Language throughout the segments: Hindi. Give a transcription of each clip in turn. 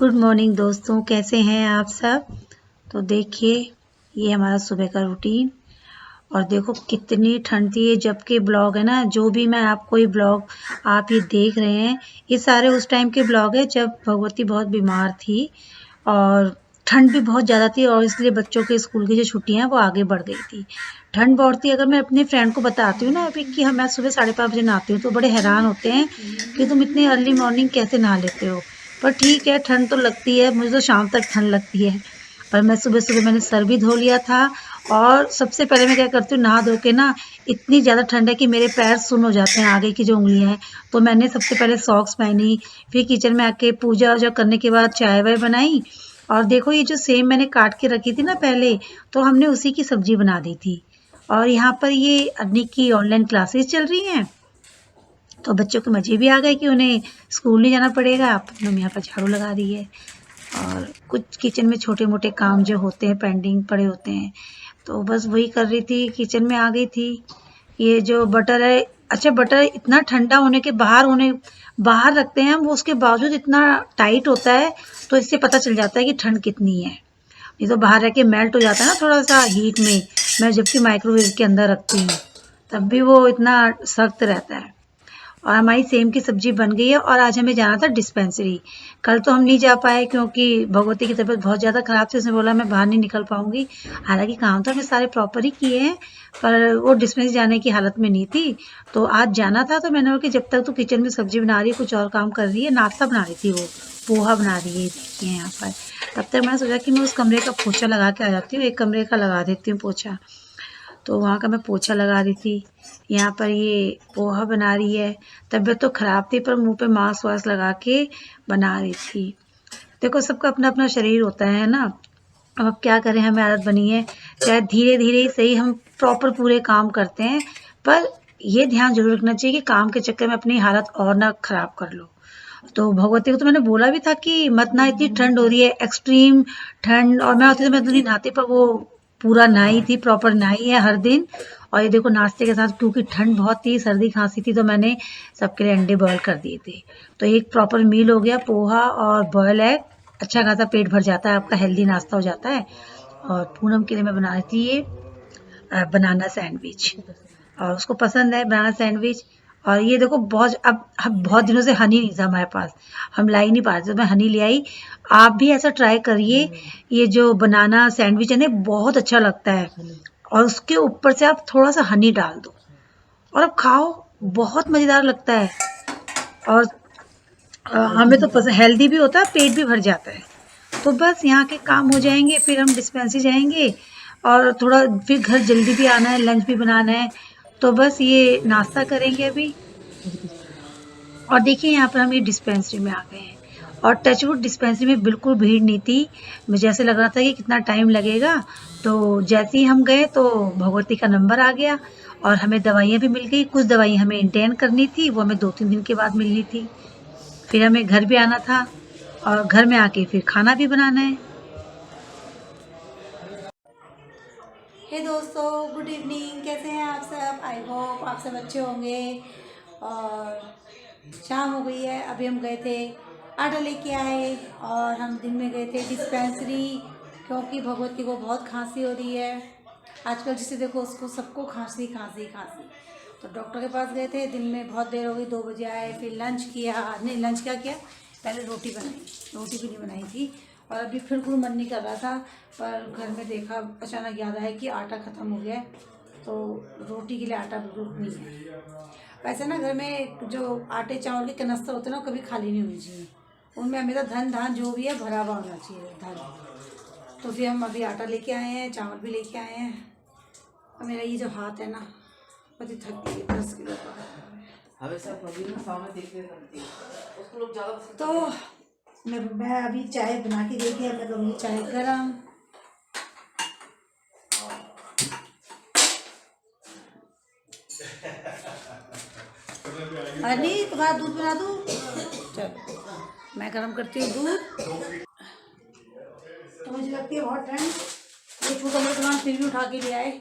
गुड मॉर्निंग दोस्तों, कैसे हैं आप सब। तो देखिए, ये हमारा सुबह का रूटीन। और देखो कितनी ठंड थी। ये जब के ब्लॉग है ना, जो भी मैं आपको ये ब्लॉग आप ये देख रहे हैं, ये सारे उस टाइम के ब्लॉग है जब भगवती बहुत बीमार थी और ठंड भी बहुत ज़्यादा थी, और इसलिए बच्चों के स्कूल की जो छुट्टियां हैं वो आगे बढ़ गई थी। ठंड बहुत थी। अगर मैं अपने फ्रेंड को बताती हूँ ना अभी कि हम मैं सुबह 5:30 बजे नहाती हूँ, तो बड़े हैरान होते हैं कि तुम इतनी अर्ली मॉर्निंग कैसे नहा लेते हो। पर ठीक है, ठंड तो लगती है, मुझे तो शाम तक ठंड लगती है। पर मैं सुबह सुबह मैंने सर भी धो लिया था। और सबसे पहले मैं क्या करती हूँ, नहा धो के ना, इतनी ज़्यादा ठंड है कि मेरे पैर सुन्न हो जाते हैं, आगे की जो उंगलियां हैं। तो मैंने सबसे पहले सॉक्स पहनी, फिर किचन में आके पूजा वूजा करने के बाद चाय वाय बनाई। और देखो, ये जो सेम मैंने काट के रखी थी ना पहले, तो हमने उसी की सब्जी बना दी थी। और यहाँ पर ये अदनी की ऑनलाइन क्लासेस चल रही हैं, तो बच्चों को मज़े भी आ गए कि उन्हें स्कूल नहीं जाना पड़ेगा। मम्मी यहाँ पर झाड़ू लगा रही है, और कुछ किचन में छोटे मोटे काम जो होते हैं पेंडिंग पड़े होते हैं, तो बस वही कर रही थी। किचन में आ गई थी। ये जो बटर है, अच्छा बटर इतना ठंडा होने के बाहर उन्हें बाहर रखते हैं हम, वो उसके बावजूद इतना टाइट होता है, तो इससे पता चल जाता है कि ठंड कितनी है। ये तो बाहर रह के मेल्ट हो जाता है ना थोड़ा सा हीट में। मैं जबकि माइक्रोवेव के अंदर रखती हूँ, तब भी वो इतना सख्त रहता है। और हमारी सेम की सब्जी बन गई है, और आज हमें जाना था डिस्पेंसरी। कल तो हम नहीं जा पाए क्योंकि भगवती की तबीयत बहुत ज़्यादा ख़राब थी, उसने बोला मैं बाहर नहीं निकल पाऊंगी। हालांकि काम तो हमने सारे प्रॉपर ही किए हैं, पर वो डिस्पेंसरी जाने की हालत में नहीं थी। तो आज जाना था, तो मैंने बोला कि जब तक तो किचन में सब्जी बना रही है, कुछ और काम कर रही है, नाश्ता बना रही थी वो, पोहा बना रही है, देखिए यहाँ पर। तब तक मैंने सोचा कि मैं उस कमरे का पोछा लगा के आ जाती हूँ, एक कमरे का लगा देती हूँ पोछा। तो वहाँ का मैं पोछा लगा रही थी। यहाँ पर ये पोहा बना रही है। तबीयत तो खराब थी, पर मुंह पे मास्क वास्क लगा के बना रही थी। देखो, सबका अपना अपना शरीर होता है ना। अब क्या करें, हमें आदत बनी है। चाहे धीरे धीरे ही सही, हम प्रॉपर पूरे काम करते हैं, पर ये ध्यान जरूर रखना चाहिए कि काम के चक्कर में अपनी हालत और ना खराब कर लो। तो भगवती को तो मैंने बोला भी था कि मत ना, इतनी ठंड हो रही है, एक्सट्रीम ठंड। और मैं होती तो मैं तो नहीं नहाती, पर वो पूरा नहाई थी, प्रॉपर नहाई है हर दिन। और ये देखो, नाश्ते के साथ क्योंकि ठंड बहुत थी, सर्दी खांसी थी, तो मैंने सबके लिए अंडे बॉयल कर दिए थे। तो एक प्रॉपर मील हो गया, पोहा और बॉयल एग। अच्छा खासा पेट भर जाता है आपका, हेल्दी नाश्ता हो जाता है। और पूनम के लिए मैं बना रही थी ये बनाना सैंडविच, और उसको पसंद है बनाना सैंडविच। और ये देखो, अब बहुत दिनों से हनी नहीं था हमारे पास, हम ला ही नहीं पा रहे थे, तो मैं हनी ले आई। आप भी ऐसा ट्राई करिए। ये जो बनाना सैंडविच है ना, बहुत अच्छा लगता है। और उसके ऊपर से आप थोड़ा सा हनी डाल दो और अब खाओ, बहुत मज़ेदार लगता है। और हमें तो पसंद, हेल्दी भी होता है, पेट भी भर जाता है। तो बस यहाँ के काम हो जाएंगे, फिर हम डिस्पेंसरी जाएंगे। और थोड़ा फिर घर जल्दी भी आना है, लंच भी बनाना है। तो बस ये नाश्ता करेंगे अभी। और देखिए, यहाँ पर हम ये डिस्पेंसरी में आ गए हैं, और टचवुड डिस्पेंसरी में बिल्कुल भीड़ नहीं थी। मुझे ऐसे लग रहा था कि कितना टाइम लगेगा। तो जैसे ही हम गए, तो भगवती का नंबर आ गया, और हमें दवाइयाँ भी मिल गई। कुछ दवाई हमें इंटेन करनी थी, वो हमें 2-3 दिन के बाद मिलनी थी। फिर हमें घर भी आना था, और घर में आके फिर खाना भी बनाना है। हे दोस्तों, गुड इवनिंग। कैसे हैं आप सब? आई होप आप सब अच्छे होंगे। और शाम हो गई है, अभी हम गए थे, आटा लेके आए, और हम दिन में गए थे डिस्पेंसरी, क्योंकि भगवती को बहुत खांसी हो रही है आजकल। जिसे देखो उसको सबको खांसी खांसी खांसी। तो डॉक्टर के पास गए थे, दिन में बहुत देर हो गई, 2 बजे आए। फिर लंच किया, नहीं लंच क्या किया, पहले रोटी बनाई, रोटी भी नहीं बनाई थी। और अभी फिर कोई मन नहीं कर रहा था, पर घर में देखा, अचानक याद आया कि आटा ख़त्म हो गया है, तो रोटी के लिए आटा बिल्कुल नहीं है। वैसे ना, घर में जो आटे चावल के कनस्तर होते हैं ना, वो कभी खाली नहीं होनी चाहिए। उनमें हमेशा धन धान जो भी है भरा हुआ होना चाहिए, धन। तो फिर हम अभी आटा लेके आए हैं, चावल भी लेके आए हैं। और मेरा ये जो हाथ है ना, बहुत ही थक गई है, 10 किलो का तो मैं अभी चाय बना के देखी है, मैं करूँगी चाय गरम। अरे तुम्हारा दूध बना दूँ? चलो, मैं गरम करती हूँ दूध। तो मुझे लगती है बहुत ठंड, ये छोटा मोटा सामान फिर भी उठा के ले आए।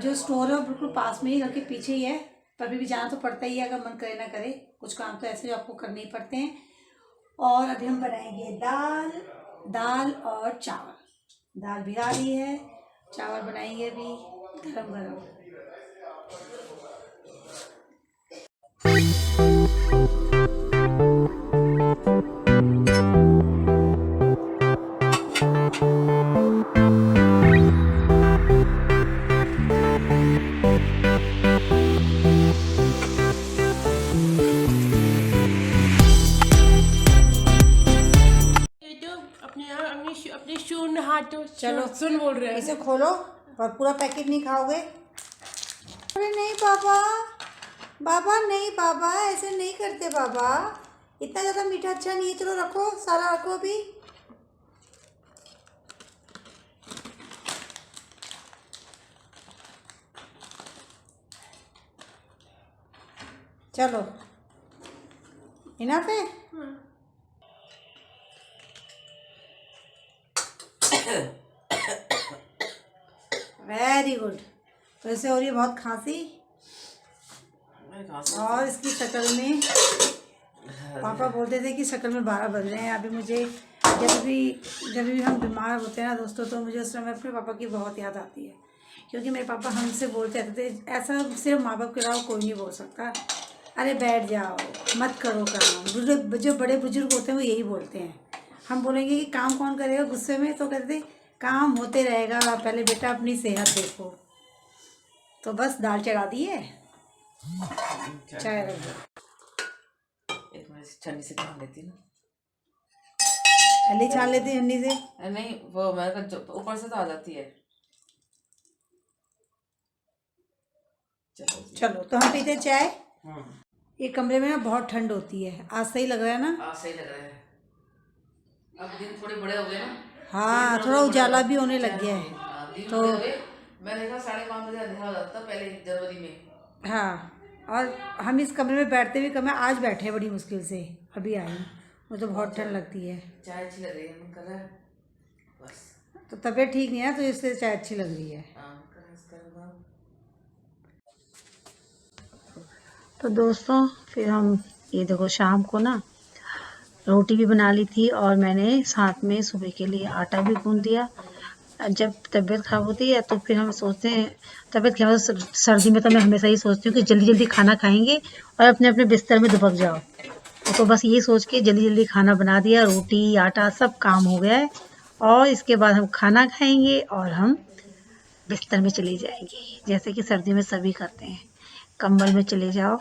जो स्टोर है वो बिल्कुल पास में ही, घर के पीछे ही है, पर अभी भी जाना तो पड़ता ही है, अगर मन करे ना करे। कुछ काम तो ऐसे जो आपको करने ही पड़ते हैं। और अभी हम बनाएंगे दाल, दाल और चावल। दाल भिगा दी है, चावल बनाएंगे अभी गरम गरम। अपने शून्य हाथों चलो सुन बोल रहे हैं। इसे खोलो और पूरा पैकेट नहीं खाओगे। अरे नहीं बाबा, बाबा नहीं बाबा, ऐसे नहीं करते बाबा, इतना ज़्यादा मीठा अच्छा नहीं है। चलो रखो, सारा रखो अभी। चलो इनफ है। Very good. तो इससे हो रही है बहुत खांसी, और इसकी शक्ल में पापा बोलते थे कि शक्ल में 12 बज रहे हैं। अभी मुझे जब भी हम बीमार होते हैं ना दोस्तों, तो मुझे उस समय अपने पापा की बहुत याद आती है, क्योंकि मेरे पापा हमसे बोलते रहते थे, ऐसा सिर्फ माँ बाप के अलावा कोई नहीं बोल सकता, अरे बैठ जाओ, मत करो काम। जो बड़े बुजुर्ग होते हैं वो यही बोलते हैं। हम बोलेंगे कि काम कौन करेगा गुस्से में, तो कहते थे काम होते रहेगा, पहले बेटा अपनी सेहत देखो। तो बस दाल चढ़ा दी है, चाय रख दो। एक मिनट छन्नी से छान लेती ना। पहले छान लेती हन्नी से। नहीं वो मैं ऊपर से तो आ जाती है। चलो तो हम पीते चाय। ये कमरे में ना बहुत ठंड होती है। आज सही लग रहा है ना? आज सही लग रहा है। अब दिन थोड़े बड़े हो गए ना। हाँ, थोड़ा उजाला भी होने लग गया है। तो मैंने कहा 5:30 बजे अंधेरा हो जाता पहले जनवरी में। हाँ, और हम इस कमरे में बैठते भी कम है। आज बैठे हैं बड़ी मुश्किल से, अभी आई। मुझे तो बहुत ठंड लगती है। चाय अच्छी लग रही है, मन कर रहा है बस। तो तबीयत ठीक नहीं है, तो इसलिए चाय अच्छी लग रही है। तो दोस्तों फिर हम ये देखो शाम को ना रोटी भी बना ली थी, और मैंने साथ में सुबह के लिए आटा भी गूंद दिया। जब तबीयत खराब होती है तो फिर हम सोचते हैं, तबीयत खराब सर्दी में तो मैं हमेशा ही सोचती हूँ कि जल्दी जल्दी खाना खाएंगे और अपने अपने बिस्तर में दुबक जाओ। तो बस ये सोच के जल्दी जल्दी खाना बना दिया, रोटी आटा सब काम हो गया है, और इसके बाद हम खाना खाएंगे और हम बिस्तर में चले जाएंगे, जैसे कि सर्दी में सभी करते हैं, कंबल में चले जाओ।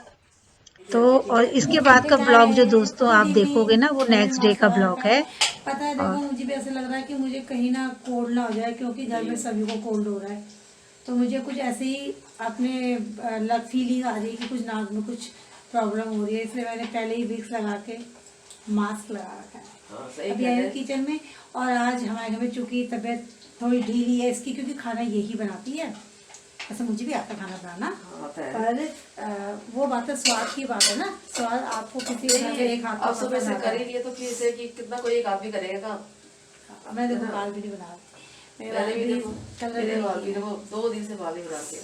तो और इसके बाद का ब्लॉग जो दोस्तों आप देखोगे ना, वो नेक्स्ट डे का ब्लॉग है। पता है, देखो मुझे भी ऐसा लग रहा है कि मुझे कहीं ना कोल्ड ना हो जाए, क्योंकि घर में सभी को कोल्ड हो रहा है। तो मुझे कुछ ऐसे ही अपने फीलिंग आ रही है कि कुछ नाक में कुछ प्रॉब्लम हो रही है, इसलिए मैंने पहले ही विक्स लगा के मास्क लगा रखा है। अभी आए पर किचन में, और आज हमारे घर में चूँकि तबीयत थोड़ी ढीली है इसकी, क्योंकि खाना यही बनाती है। ऐसा मुझे भी आता खाना बनाना, पर वो बात है, स्वाद की बात है ना। स्वाद आपको किसी एक हाथ अब सुबह से कर ही लिए तो फिर से कि कितना कोई एक आदमी करेगा काम। मैं देखो बाल भी नहीं बना रही, मेरे बाल भी देखो 2 दिन से बाल ही बना के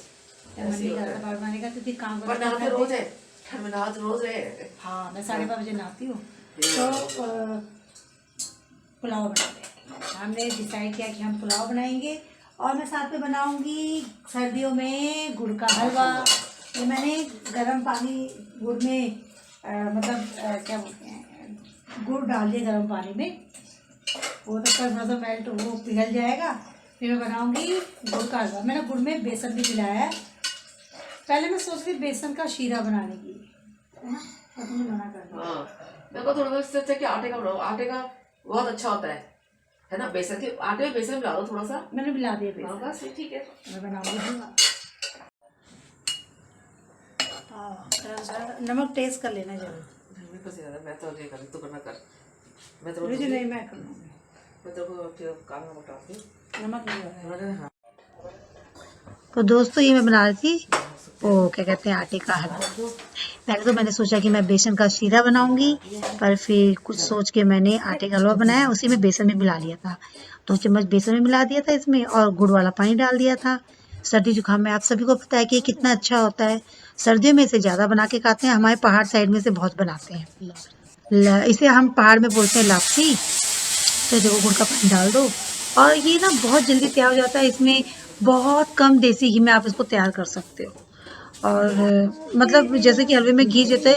मन नहीं कर रहा बाल बनाने का, क्योंकि काम पर नहाते रोज है, ठंड में नहाते रोज है। हाँ, मैं 5:30 बजे नहाती हूँ। तो पुलाव बनाते, हमने डिसाइड किया कि हम पुलाव बनाएंगे, और मैं साथ में बनाऊंगी सर्दियों में गुड़ का हलवा। ये मैंने गर्म पानी गुड़ में क्या बोलते हैं, गुड़ डाल दिया गर्म पानी में, वो तब तक थोड़ा सा मेल्ट वो पिघल जाएगा, फिर मैं बनाऊंगी गुड़ का हलवा। मैंने गुड़ में बेसन भी मिलाया है। पहले मैं सोच रही बेसन का शीरा बनाने की, है ना, तो तुमने मना कर दिया। मेरे को थोड़ा सा अच्छा कि आटे का बनाओ, आटे का बहुत अच्छा होता है ना। बेसन के आटे में बेसन मिला दो थोड़ा सा। मैंने मिला दिया बेसन। बस ठीक है, मैं बनाऊंगी। नमक टेस्ट कर लेना जरूर। मैं तो नहीं कर, तू करना कर। मैं तो नहीं, मैं कर लूँगी। मैं तो फिर काला नमक डाल दूँ, नमक नहीं। हाँ। तो दोस्तों ये मैं बना रही थी वो क्या कहते हैं आटे का हलवा। पहले तो मैंने सोचा कि मैं बेसन का शीरा बनाऊंगी, पर फिर कुछ सोच के मैंने आटे का हलवा बनाया, उसी में बेसन में मिला लिया था। 2 चम्मच बेसन में मिला दिया था इसमें, और गुड़ वाला पानी डाल दिया था। सर्दी जुकाम में आप सभी को पता है कि कितना अच्छा होता है। सर्दियों में इसे ज़्यादा बना के खाते हैं, हमारे पहाड़ साइड में से बहुत बनाते हैं। इसे हम पहाड़ में बोलते हैं लापसी। तो देखो गुड़ का पानी डाल दो और ये ना बहुत जल्दी तैयार हो जाता है। इसमें बहुत कम देसी घी में आप इसको तैयार कर सकते हो। और मतलब जैसे कि हलवे में घी जैसे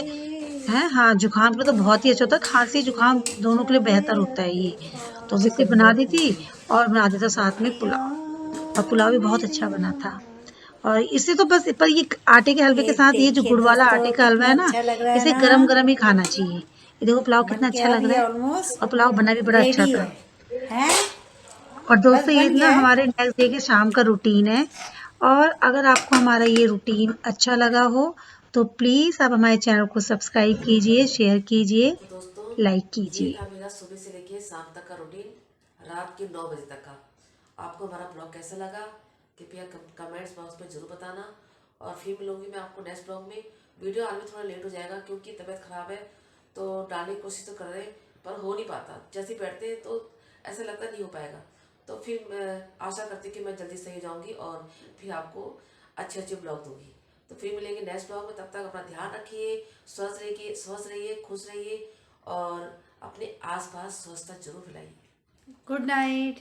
है, हाँ, जुकाम के लिए तो बहुत ही अच्छा होता है। खांसी जुकाम दोनों के लिए बेहतर होता है ये। तो इसे बना दी थी और बना देता साथ में पुलाव, और पुलाव भी बहुत अच्छा बना था। और इससे तो बस, पर ये आटे के हलवे ये के साथ ये जो देखिए गुड़ वाला दोस्तों आटे का हलवा कितना है ना, अच्छा लग रहा है इसे ना। गरम गरम ही खाना चाहिए। ये देखो पुलाव बन कितना के अच्छा आ लग रही रहा है है, ऑलमोस्ट, और पुलाव बना भी बड़ा अच्छा रेडी था। है हैं। और बस दोस्तों ये बन ना गया है। हमारे नेक्स्ट डे के शाम का रूटीन है। और अगर आपको हमारा ये रूटीन अच्छा लगा हो तो प्लीज आप हमारे चैनल को सब्सक्राइब कीजिए, शेयर कीजिए, तो दोस्तों लाइक ये कीजिए। था मेरा सुबह से लेके शाम तक का रूटीन, रात के 9 बजे तक का। आपको हमारा ब्लॉग कैसा लगा कृपया कमेंट्स बॉक्स में जरूर बताना। और फिर मिलूंगी मैं आपको नेक्स्ट ब्लॉग में। वीडियो आने में थोड़ा लेट हो जाएगा क्योंकि तबीयत खराब है, तो डालने की कोशिश तो कर रहे हैं पर हो नहीं पाता। जैसे ही बैठते हैं तो ऐसा लगता नहीं हो पाएगा। तो फिर मैं आशा करती कि मैं जल्दी सही हो जाऊंगी और फिर आपको अच्छे अच्छे ब्लॉग दूंगी। तो फिर मिलेंगे नेक्स्ट ब्लॉग में। तब तक अपना ध्यान रखिए, स्वस्थ रहिए, खुश रहिए और अपने आसपास स्वच्छता जरूर फैलाइए। Good night.